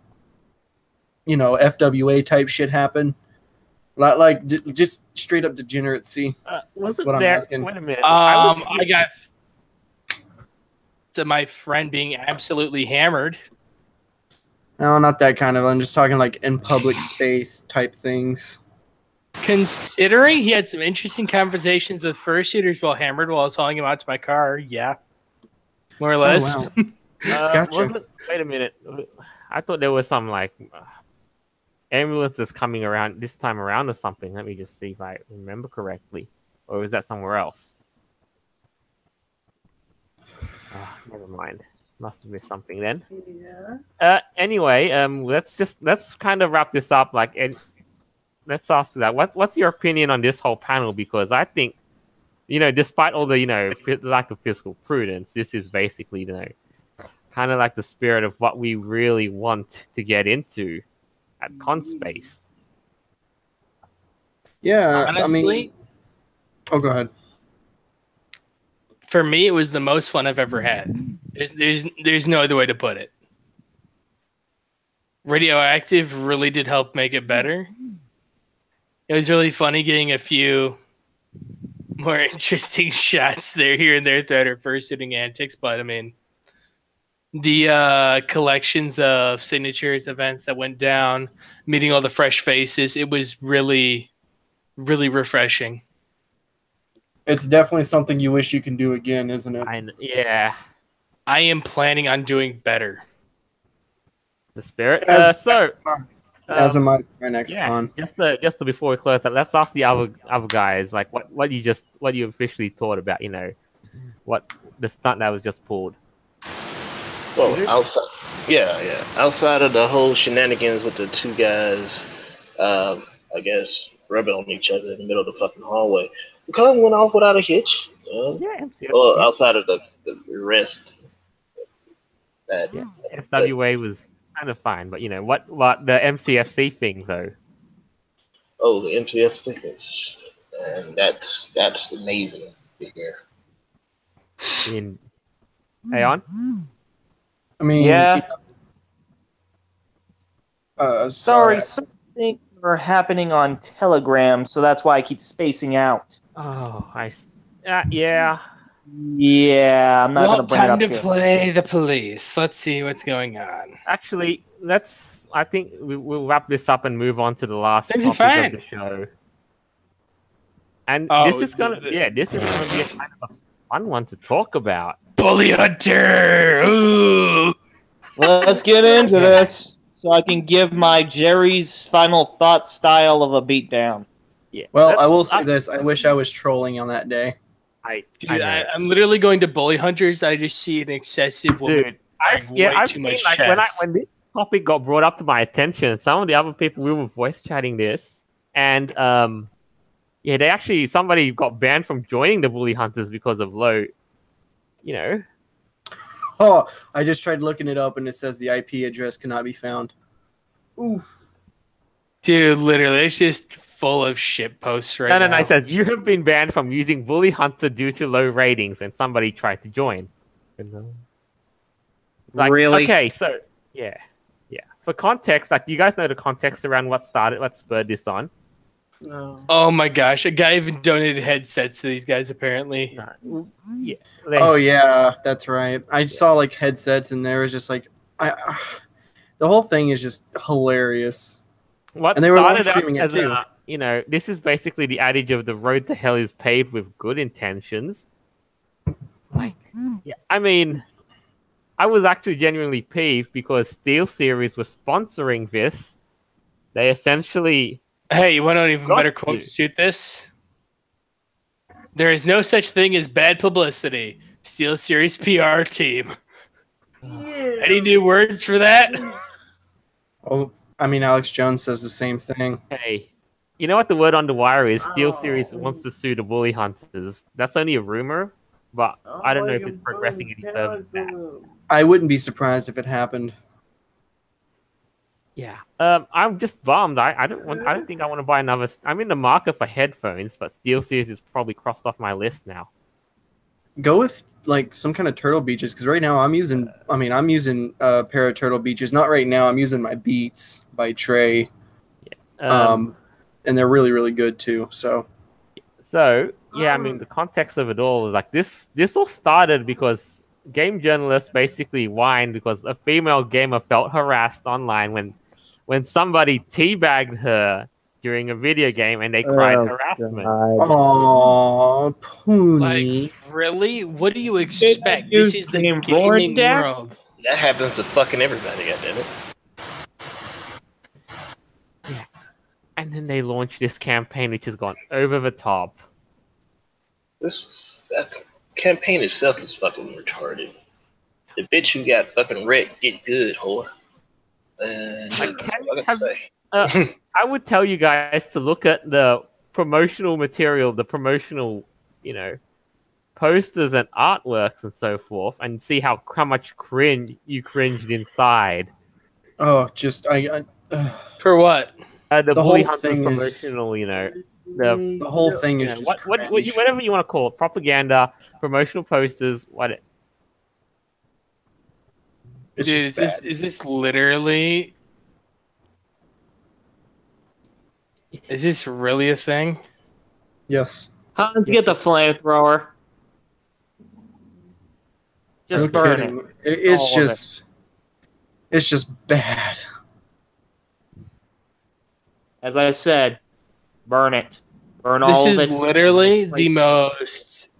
you know, FWA type shit happen? Like just straight up degeneracy. Wasn't what I'm there? asking. Wait a minute. I got to my friend being absolutely hammered. No, not that kind of. I'm just talking like in public space type things. Considering he had some interesting conversations with fursuiters while hammered while I was hauling him out to my car, yeah. More or less. Oh, wow. Gotcha. Wait a minute. I thought there was some like ambulances coming around this time around or something. Let me just see if I remember correctly. Or was that somewhere else? Never mind. Must have missed something then. Yeah. Anyway, let's kind of wrap this up. Like, and let's ask that. What's your opinion on this whole panel? Because I think, you know, despite all the, you know, lack of fiscal prudence, this is basically, you know, kind of like the spirit of what we really want to get into at ConSpace. Yeah, Honestly, I mean, oh, go ahead. for me, it was the most fun I've ever had. There's no other way to put it. Radioactive really did help make it better. It was really funny getting a few more interesting shots there, here and there throughout our first sitting antics, but I mean, the collections of signatures events that went down, meeting all the fresh faces, it was really, really refreshing. It's definitely something you wish you can do again, isn't it? Yeah. I am planning on doing better. The spirit. As As a my next con. Just before we close up, let's ask the other guys like what you officially thought about, you know, what the stunt that was just pulled. Well, outside of the whole shenanigans with the two guys, I guess rubbing on each other in the middle of the fucking hallway, the con went off without a hitch. Well, outside of the rest, that FWA was kind of fine, but you know what the MCFC thing though. Oh, the MCFC thing, and that's amazing to hear. Aeon? I mean, Yeah. sorry. Some things are happening on Telegram, so that's why I keep spacing out. Oh, yeah. Yeah, I'm not going to bring it up Time to here. play the police. Let's see what's going on. Actually, I think we'll wrap this up and move on to the last Things are topic fine. of the show. And Oh, this is gonna be a kind of a fun one to talk about. Bully Hunter! Ooh! Let's get into this so I can give my Jerry's final thoughts style of a beatdown. Yeah. Well, I will say this. I wish I was trolling on that day. I'm literally going to bully hunters. I just see an excessive woman. Dude, I've seen like when this topic got brought up to my attention, some of the other people we were voice chatting this, and somebody got banned from joining the bully hunters because of low, you know. Oh, I just tried looking it up and it says the IP address cannot be found. Ooh. Dude, literally, it's just full of shit posts right now. No, it says you have been banned from using Bully Hunter due to low ratings, and somebody tried to join. Like, Really? Okay, so yeah. For context, like, do you guys know the context around what spurred this on? No. Oh my gosh, a guy even donated headsets to these guys apparently. No. Yeah. Oh yeah, that's right. I saw like headsets, and there was just like, the whole thing is just hilarious. What And they were live started out streaming it as too. you know, this is basically the adage of the road to hell is paved with good intentions. Like, yeah, I mean, I was actually genuinely peeved because SteelSeries was sponsoring this. They essentially... Hey, you want an even better quote to suit this? There is no such thing as bad publicity. SteelSeries PR team. Yeah. Any new words for that? Oh, I mean, Alex Jones says the same thing. Hey, you know what the word on the wire is? SteelSeries wants to sue the bully hunters. That's only a rumor, but I don't know if it's progressing any further than that. I wouldn't be surprised if it happened. Yeah, I'm just bummed. I don't think I want to buy another. I'm in the market for headphones, but SteelSeries is probably crossed off my list now. go with like some kind of turtle beaches, because right now I'm using a pair of turtle beaches. Not right now. I'm using my Beats by Trey. And they're really, really good too. So yeah, I mean, the context of it all is like this all started because game journalists basically whined because a female gamer felt harassed online when somebody teabagged her during a video game and they cried harassment. oh, Pony. Like, really? What do you expect? This is the gaming world. That happens to fucking everybody, goddammit. Yeah. And then they launched this campaign which has gone over the top. That campaign itself is fucking retarded. The bitch who got fucking wrecked get good, whore. And I would tell you guys to look at the promotional material, the promotional, posters and artworks and so forth, and see how much you cringed inside. Oh, just For what? The Bully whole Hunters thing promotional, the whole thing is just whatever you want to call it, propaganda, promotional posters, what? It's Dude, is this literally? Is this really a thing? Yes. Hans, get the flamethrower. Just burn it. It's just bad. As I said, burn it. Burn all of it. This is literally the most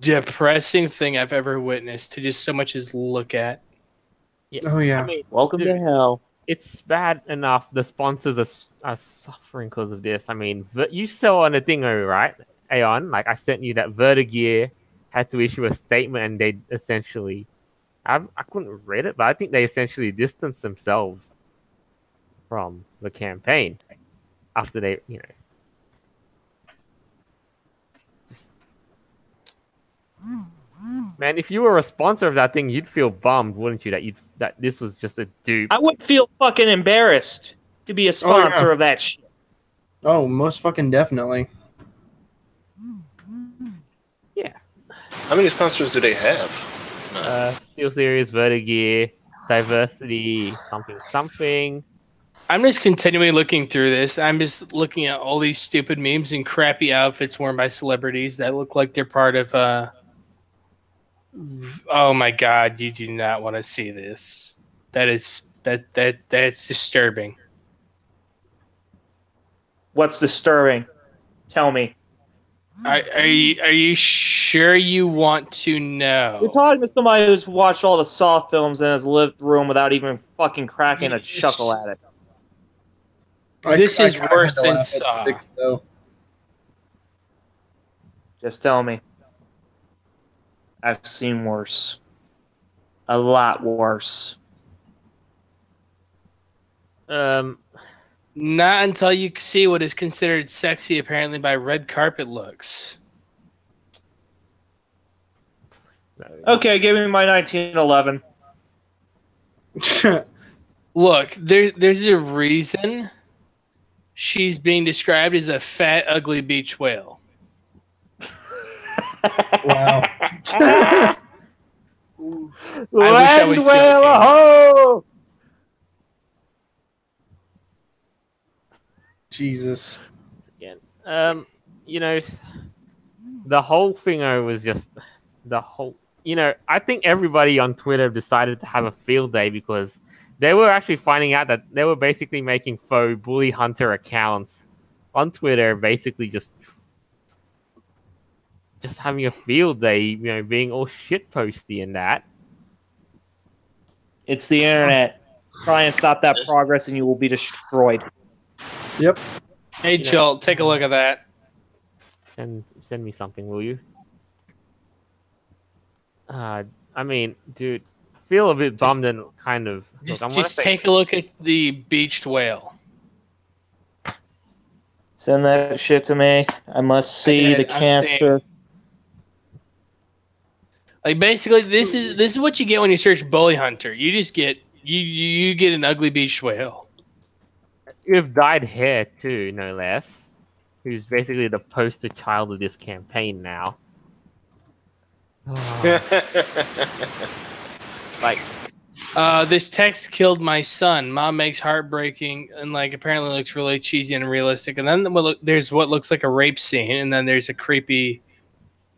depressing thing I've ever witnessed to just so much as look at. Yeah. Oh yeah. I mean, Welcome to hell. It's bad enough the sponsors are suffering because of this. I mean, you saw on the thing, right, Aeon? Like I sent you that Vertigear had to issue a statement, and they essentially, I couldn't read it, but I think they essentially distanced themselves from the campaign after they, just. Man, if you were a sponsor of that thing, you'd feel bummed, wouldn't you? That this was just a dupe. I would feel fucking embarrassed to be a sponsor of that shit. Oh, most fucking definitely. Yeah. How many sponsors do they have? Steel Series, Vertigear, Diversity, something. I'm just continually looking through this. I'm just looking at all these stupid memes and crappy outfits worn by celebrities that look like they're part of. Oh my god! You do not want to see this. That's disturbing. What's disturbing? Tell me. Are you sure you want to know? You're talking to somebody who's watched all the Saw films and has lived through them without even fucking cracking a chuckle at it. This is worse than Saw. Just tell me. I've seen worse. A lot worse. Not until you see what is considered sexy, apparently, by red carpet looks. Okay, give me my 1911. Look, there's a reason she's being described as a fat, ugly beach whale. Wow. Land whale, ho! Jesus. Again, the whole thing was just the whole. I think everybody on Twitter decided to have a field day because they were actually finding out that they were basically making faux bully hunter accounts on Twitter, basically just having a field day, being all shit posty and that. It's the internet. Try and stop that progress and you will be destroyed. Yep. Hey, Joel, take a look at that. Send me something, will you? I mean, dude, I feel a bit bummed and kind of... Just take a look at the beached whale. Send that shit to me. I must see the cancer. Like basically, this is what you get when you search bully hunter. You just get you get an ugly beach whale. With dyed hair too, no less. Who's basically the poster child of this campaign now. Like, This text killed my son. Mom makes heartbreaking and like apparently looks really cheesy and realistic. And then there's what looks like a rape scene, and then there's a creepy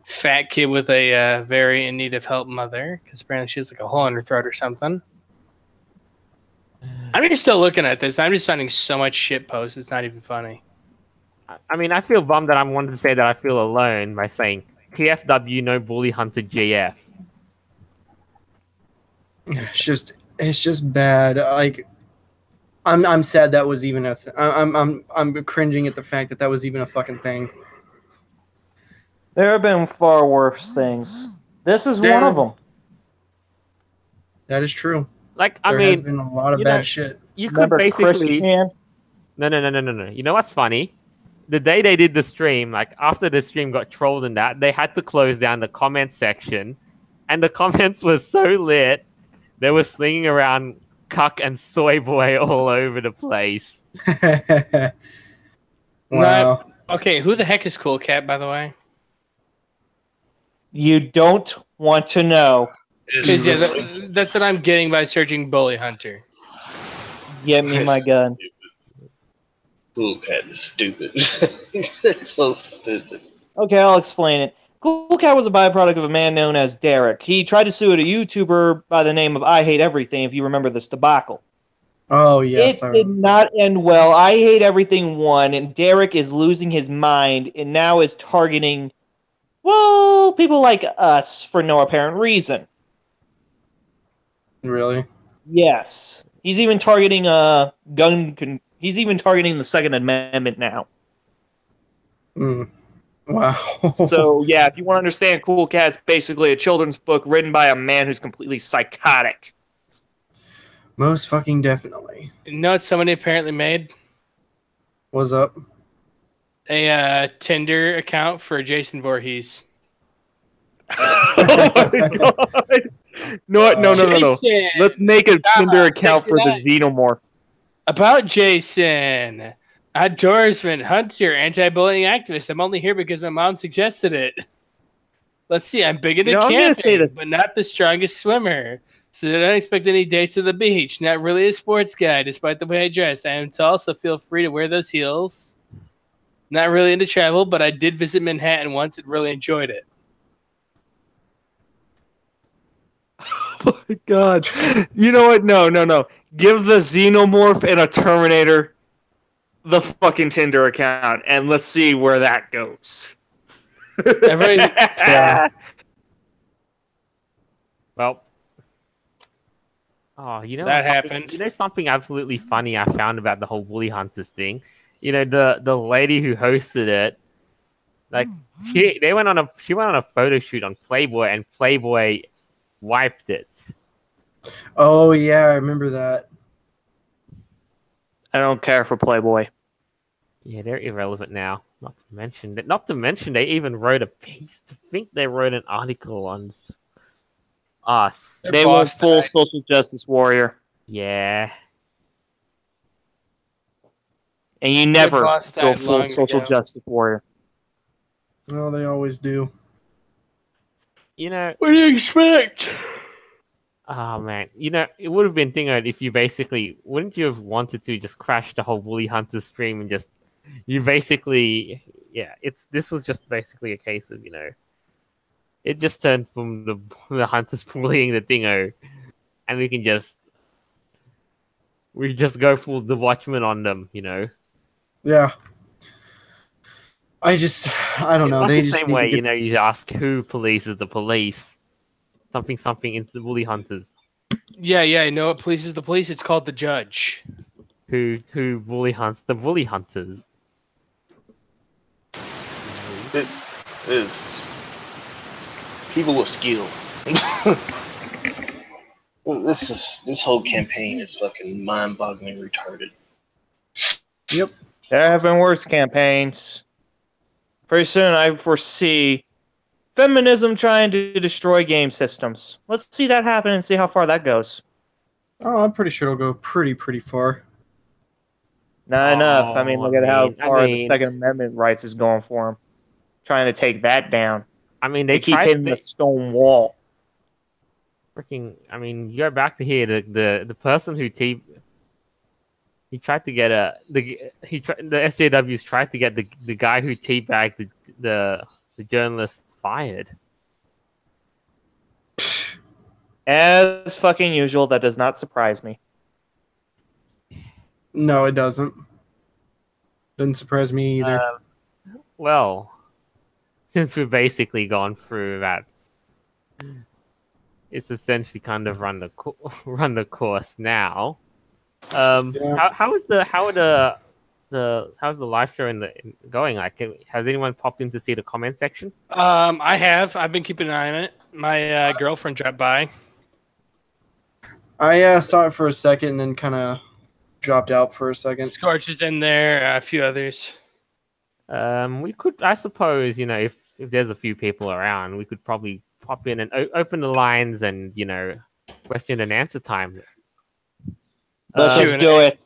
fat kid with a very in need of help mother because apparently she has like a hole in her throat or something. I'm just still looking at this. I'm just finding so much shit posts. It's not even funny. I mean, I feel bummed that I wanted to say that I feel alone by saying TFW, no bully hunter GF. It's just bad. Like, I'm sad that was even a. I'm cringing at the fact that was even a fucking thing. There have been far worse things. This is one of them. That is true. Like, There has been a lot of bad shit. You could basically. Christian? No. You know what's funny? The day they did the stream, like after the stream got trolled and that, they had to close down the comment section, and the comments were so lit. They were slinging around cuck and soy boy all over the place. Wow. Okay, who the heck is Cool Cat, by the way? You don't want to know. Because that's what I'm getting by searching Bully Hunter. Get me my gun. Cool Cat is stupid. So stupid. Okay, I'll explain it. Cool Cat was a byproduct of a man known as Derek. He tried to sue a YouTuber by the name of I Hate Everything, if you remember this debacle. Oh, yes. It did not end well. I Hate Everything won, and Derek is losing his mind and now is targeting, well, people like us for no apparent reason. Really? Yes. He's even targeting he's even targeting the Second Amendment now. Wow. So, yeah, if you want to understand, Cool Cat, it's basically a children's book written by a man who's completely psychotic. Most fucking definitely. You know what somebody apparently made? What's up? A Tinder account for Jason Voorhees. Oh my god! No. Let's make a Tinder account for the Xenomorph. About Jason. Outdoorsman, hunter, anti-bullying activist. I'm only here because my mom suggested it. Let's see, I'm big into camping, but not the strongest swimmer. So I don't expect any dates to the beach. Not really a sports guy, despite the way I dress. I am tall, so feel free to wear those heels. Not really into travel, but I did visit Manhattan once and really enjoyed it. Oh my god. You know what? No. Give the Xenomorph and a Terminator the fucking Tinder account, and let's see where that goes. Well, oh, you know that happened. You know something absolutely funny I found about the whole Bully Hunters thing. You know the lady who hosted it, like she went on a photo shoot on Playboy, and Playboy wiped it. Oh yeah, I remember that. I don't care for Playboy. Yeah, they're irrelevant now. Not to mention they even wrote a piece. I think they wrote an article on us. They were full social justice warrior. Yeah. And you never go full social justice warrior. Well, they always do. You know. What do you expect? Oh man, you know, it would have been if you basically wouldn't you have wanted to just crash the whole Bully Hunter stream and this was just basically a case of, you know, it just turned from the hunters bullying the Dingo, and we just go full the Watchmen on them, you know. Yeah. I don't know. They the same way, you know, you ask who polices the police. Something into the Bully Hunters. Yeah, I know what polices the police. It's called the judge. Who bully hunts the Bully Hunters. It is people with skill. This whole campaign is fucking mind-boggling retarded. Yep. There have been worse campaigns. Pretty soon I foresee feminism trying to destroy game systems. Let's see that happen and see how far that goes. Oh, I'm pretty sure it'll go pretty ffar. Not enough. I mean, look at how far the Second Amendment rights is going for them. Trying to take that down. I mean, They keep hitting the stone wall. Freaking! I mean, you go back to here. The person who he tried to get the SJWs tried to get the guy who teabagged the journalist fired. As fucking usual, that does not surprise me. No, it doesn't. Doesn't surprise me either. Well, since we've basically gone through that, it's essentially kind of run the course now. Yeah. How's the live show going? Like, has anyone popped in to see the comment section? I have. I've been keeping an eye on it. My girlfriend dropped by. I saw it for a second and then kind of dropped out for a second. Scorch is in there. A few others. We could, I suppose, if there's a few people around, we could probably pop in and open the lines and question and answer time. Let's just do it.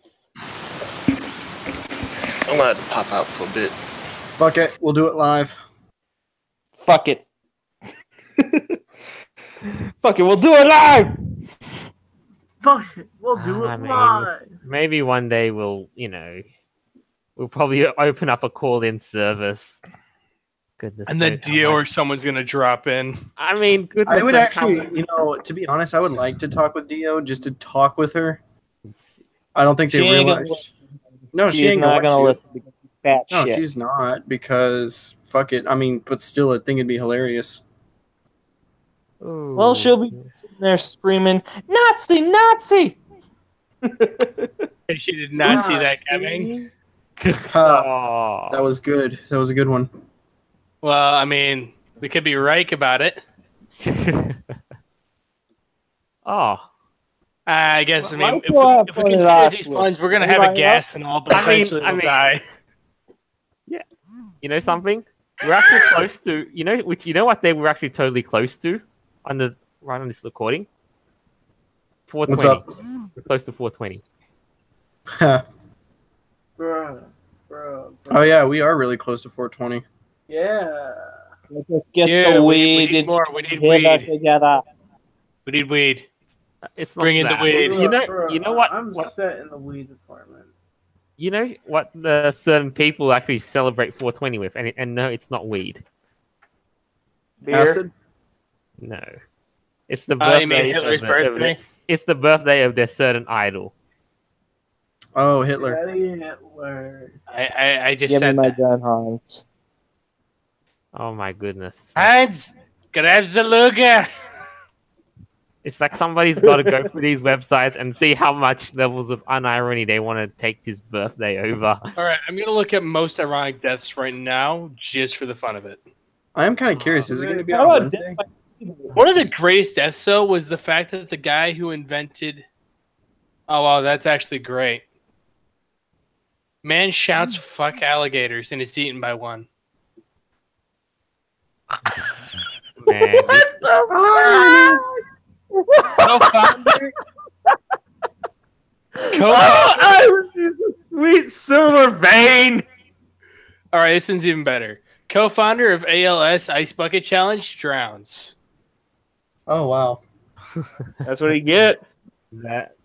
I'm gonna have to pop out for a bit. Fuck it, we'll do it live. Fuck it. Fuck it, we'll do it live! Fuck it, we'll do it live. Maybe one day we'll probably open up a call-in service. Goodness. And then Dio or someone's gonna drop in. I mean, goodness. I would actually, to be honest, I would like to talk with Dio just to talk with her. I don't think they realize. No, she ain't not gonna listen because she's fat No, shit. she's not, because fuck it. I mean, but still, I think it'd be hilarious. Ooh. Well, she'll be sitting there screaming, "Nazi, Nazi!" She did not see that coming. Ha, that was good. That was a good one. Well, I mean, we could be right about it. Oh. I guess, I mean, Well, if we can share these funds, we're going to have a gas and all, but eventually we'll die. Yeah. You know something? We're actually close to, what day we're actually totally close to right on this recording? 420. What's up? We're close to 420. Bro. Oh yeah, we are really close to 420. Yeah. Let's get Dude, the we weed. need more. We need together, weed. together. We need weed. It's not Bring in the that. weed. You know what? I'm set in the weed department. You know what the certain people actually celebrate 420 with, and no, it's not weed. Beer? Acid? No, it's the birthday. You mean Hitler's birthday? It's the birthday of their certain idol. Oh, Hitler. Daddy Hitler. I just Give me said my that. gun, Hans. Oh my goodness! Hans, grab the Luger. It's like somebody's got to go through these websites and see how much levels of unirony they want to take this birthday over. All right, I'm going to look at most ironic deaths right now just for the fun of it. I am kind of curious. Is it going to be How on about Wednesday? One of the greatest deaths, though, was the fact that the guy who invented... Oh, wow, that's actually great. Man shouts fuck alligators and is eaten by one. Man, Co-founder... Sweet silver vein! All right, this one's even better. Co-founder of ALS Ice Bucket Challenge drowns. Oh wow. That's what you get. that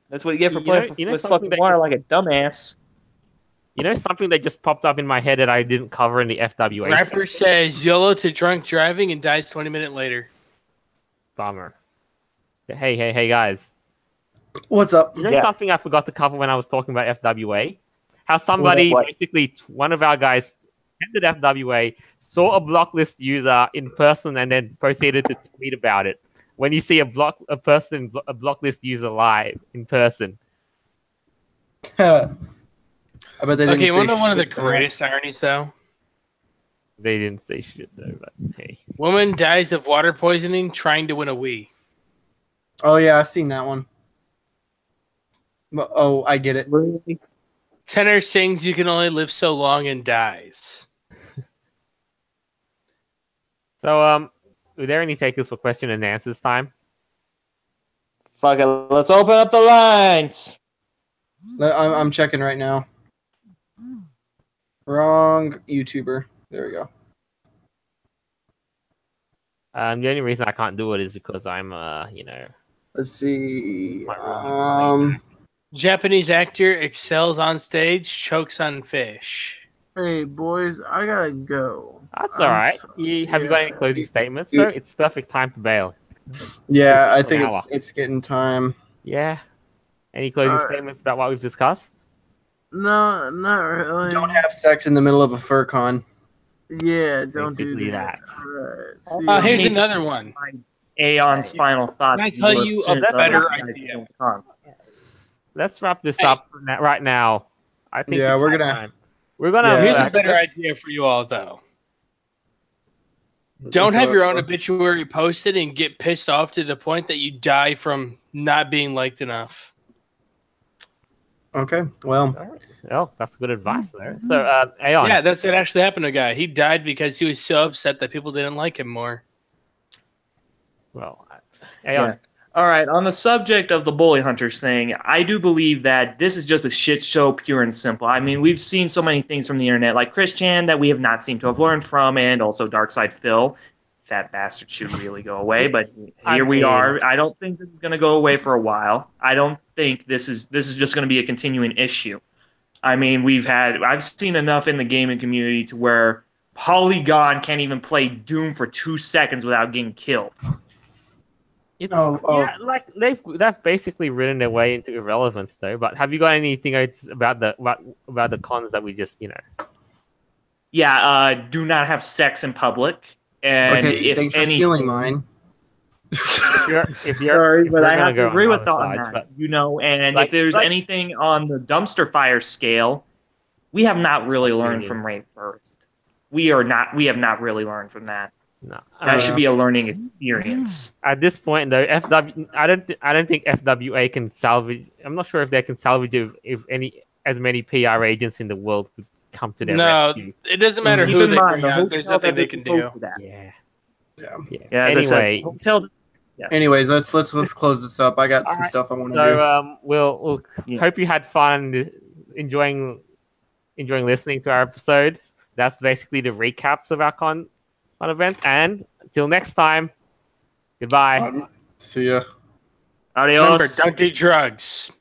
That's what you get for You playing know with something fucking that water just- like a dumbass. something that just popped up in my head that I didn't cover in the FWA. Rapper says YOLO to drunk driving and dies 20 minutes later. Bummer. Hey, guys. What's up? You know Yeah. something I forgot to cover when I was talking about FWA? How somebody, What? basically, one of our guys ended FWA, saw a blocklist user in person, and then proceeded to tweet about it. When you see a blocklist user live in person. I bet they didn't Okay, say one of the shit. greatest ironies, though. They didn't say shit though, but hey. Woman dies of water poisoning trying to win a Wii. Oh yeah, I've seen that one. Oh, I get it. Really? Tenor sings "You Can Only Live So Long" and dies. So, are there any takers for question and answers time? Fuck it. Let's open up the lines. I'm checking right now. Wrong YouTuber. There we go. The only reason I can't do it is because I'm, Let's see. Japanese actor excels on stage, chokes on fish. Hey boys, I gotta go. That's all right. Have you got any closing statements though? It's perfect time to bail. Yeah, I An think hour. it's getting time. Yeah. Any closing statements about what we've discussed? No, not really. Don't have sex in the middle of a fur con. Yeah, don't do Basically that. that. Alright. Here's another one. Aeon's final thoughts. Can I tell you a better idea? Let's wrap this up right now. I think Yeah, it's we're high gonna- time. We're gonna. Yeah. Here's a better idea for you all, though. Don't have your own obituary posted and get pissed off to the point that you die from not being liked enough. Okay, well, Oh, that's good advice there. So, Aeon. Yeah, that's what actually happened to a guy. He died because he was so upset that people didn't like him more. Well, Aeon. Yeah. All right, on the subject of the bully hunters thing, I do believe that this is just a shit show, pure and simple. I mean, we've seen so many things from the internet, like Christian, that we have not seemed to have learned from, and also Darkside Phil. That bastard should really go away, but here we are. I don't think this is going to go away for a while. I don't think this is just going to be a continuing issue. I mean, I've seen enough in the gaming community to where Polygon can't even play Doom for 2 seconds without getting killed. It's, yeah, like they've basically ridden their way into irrelevance, though. But have you got anything about the cons that we just Yeah, do not have sex in public, and okay, if thanks for anything, stealing mine. if you're sorry, but I gonna have to go agree on with the on other that. side, but- And Like- if there's like- anything on the dumpster fire scale, we have not really learned Opinion. from Rape First. We have not really learned from that. No, That should be a learning experience. at this point, though. I don't think FWA can salvage. I'm not sure if they can salvage if as many PR agents in the world could come to their No, rescue. it doesn't matter Keep who in they mind, bring the out. There's hotel nothing that they can do. posted that. Yeah. Yeah, as I said, Anyway, hotel. Yeah. Anyways, let's close this up. I got some Alright, stuff I want to so do. we'll Yeah. hope you had fun enjoying listening to our episodes. That's basically the recaps of our con events. And until next time, goodbye. See ya. Adios. Remember, don't do drugs.